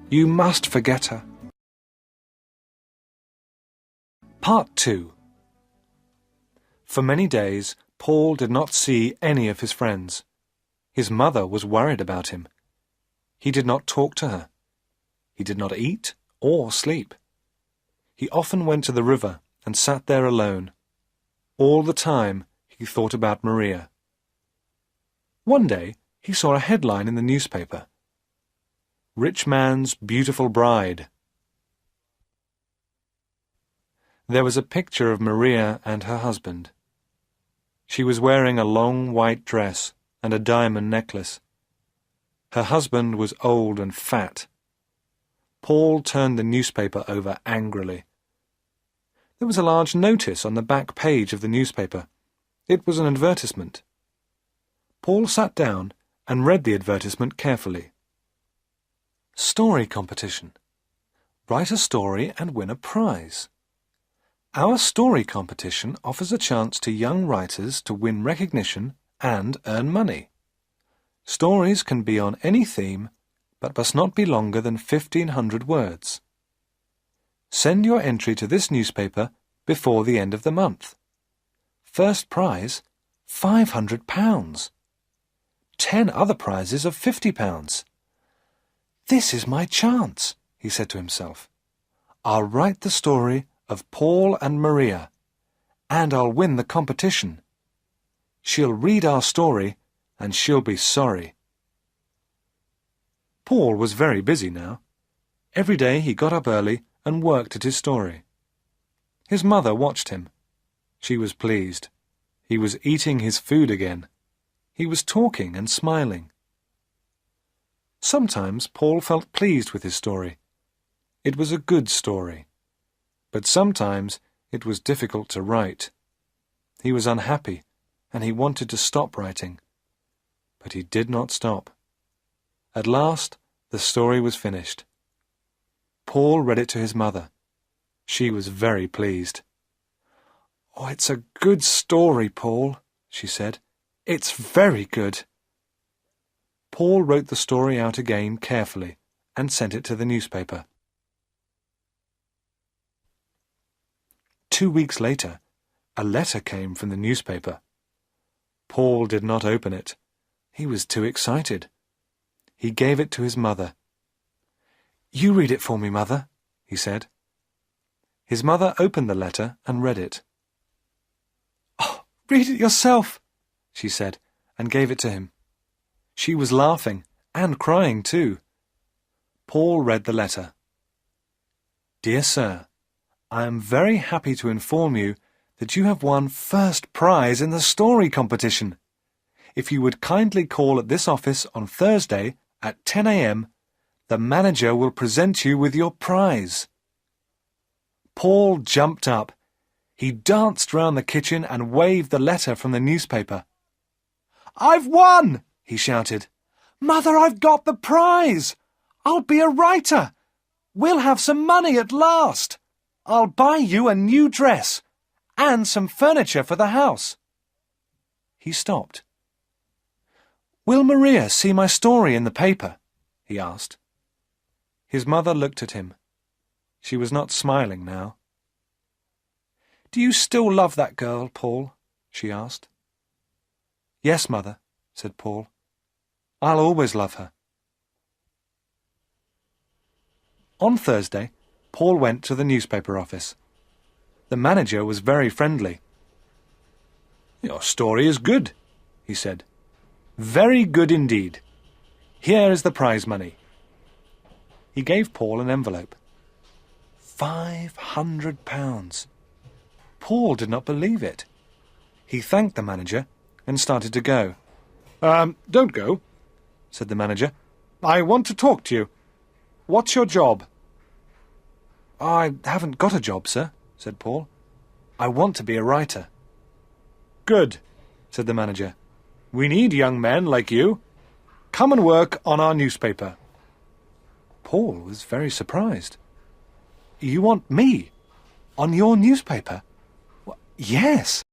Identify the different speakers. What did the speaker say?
Speaker 1: You must forget her. Part 2. For many days, Paul did not see any of his friends. His mother was worried about him. He did not talk to her. He did not eat or sleep. He often went to the river and sat there alone. All the time, he thought about Maria. One day, he saw a headline in the newspaper. Rich man's beautiful bride. There was a picture of Maria and her husband. She was wearing a long white dress and a diamond necklace. Her husband was old and fat. Paul turned the newspaper over angrily. There was a large notice on the back page of the newspaper. It was an advertisement. Paul sat down and read the advertisement carefully. Story competition. Write a story and win a prize. Our story competition offers a chance to young writers to win recognition and earn money. Stories can be on any theme, but must not be longer than 1,500 words. Send your entry to this newspaper before the end of the month. First prize, £500. 10 other prizes of £50. This is my chance, he said to himself. I'll write the story of Paul and Maria, and I'll win the competition. She'll read our story, and she'll be sorry. Paul was very busy now. Every day he got up early and worked at his story. His mother watched him. She was pleased. He was eating his food again. He was talking and smiling. Sometimes Paul felt pleased with his story. It was a good story. But sometimes it was difficult to write. He was unhappy, and he wanted to stop writing. But he did not stop. At last, the story was finished. Paul read it to his mother. She was very pleased. "Oh, it's a good story, Paul," she said. "It's very good." Paul wrote the story out again carefully and sent it to the newspaper. 2 weeks later, a letter came from the newspaper. Paul did not open it. He was too excited. He gave it to his mother. "You read it for me, Mother," he said. His mother opened the letter and read it. "Oh, read it yourself," she said, and gave it to him. She was laughing and crying too. Paul read the letter. "Dear Sir, I am very happy to inform you that you have won first prize in the story competition. If you would kindly call at this office on Thursday at 10 a.m., the manager will present you with your prize." Paul jumped up. He danced round the kitchen and waved the letter from the newspaper. "I've won!" he shouted. "Mother, I've got the prize! I'll be a writer! We'll have some money at last! I'll buy you a new dress and some furniture for the house." He stopped. "Will Maria see my story in the paper?" he asked. His mother looked at him. She was not smiling now. "Do you still love that girl, Paul?" she asked. "Yes, Mother," said Paul. "I'll always love her." On Thursday, Paul went to the newspaper office. The manager was very friendly. "Your story is good," he said. "Very good indeed. Here is the prize money." He gave Paul an envelope. £500. Paul did not believe it. He thanked the manager and started to go. Don't go," said the manager. "I want to talk to you. What's your job?" "I haven't got a job, sir," said Paul. "I want to be a writer." "Good," said the manager. "We need young men like you. Come and work on our newspaper." Paul was very surprised. "You want me? On your newspaper?" "Yes,"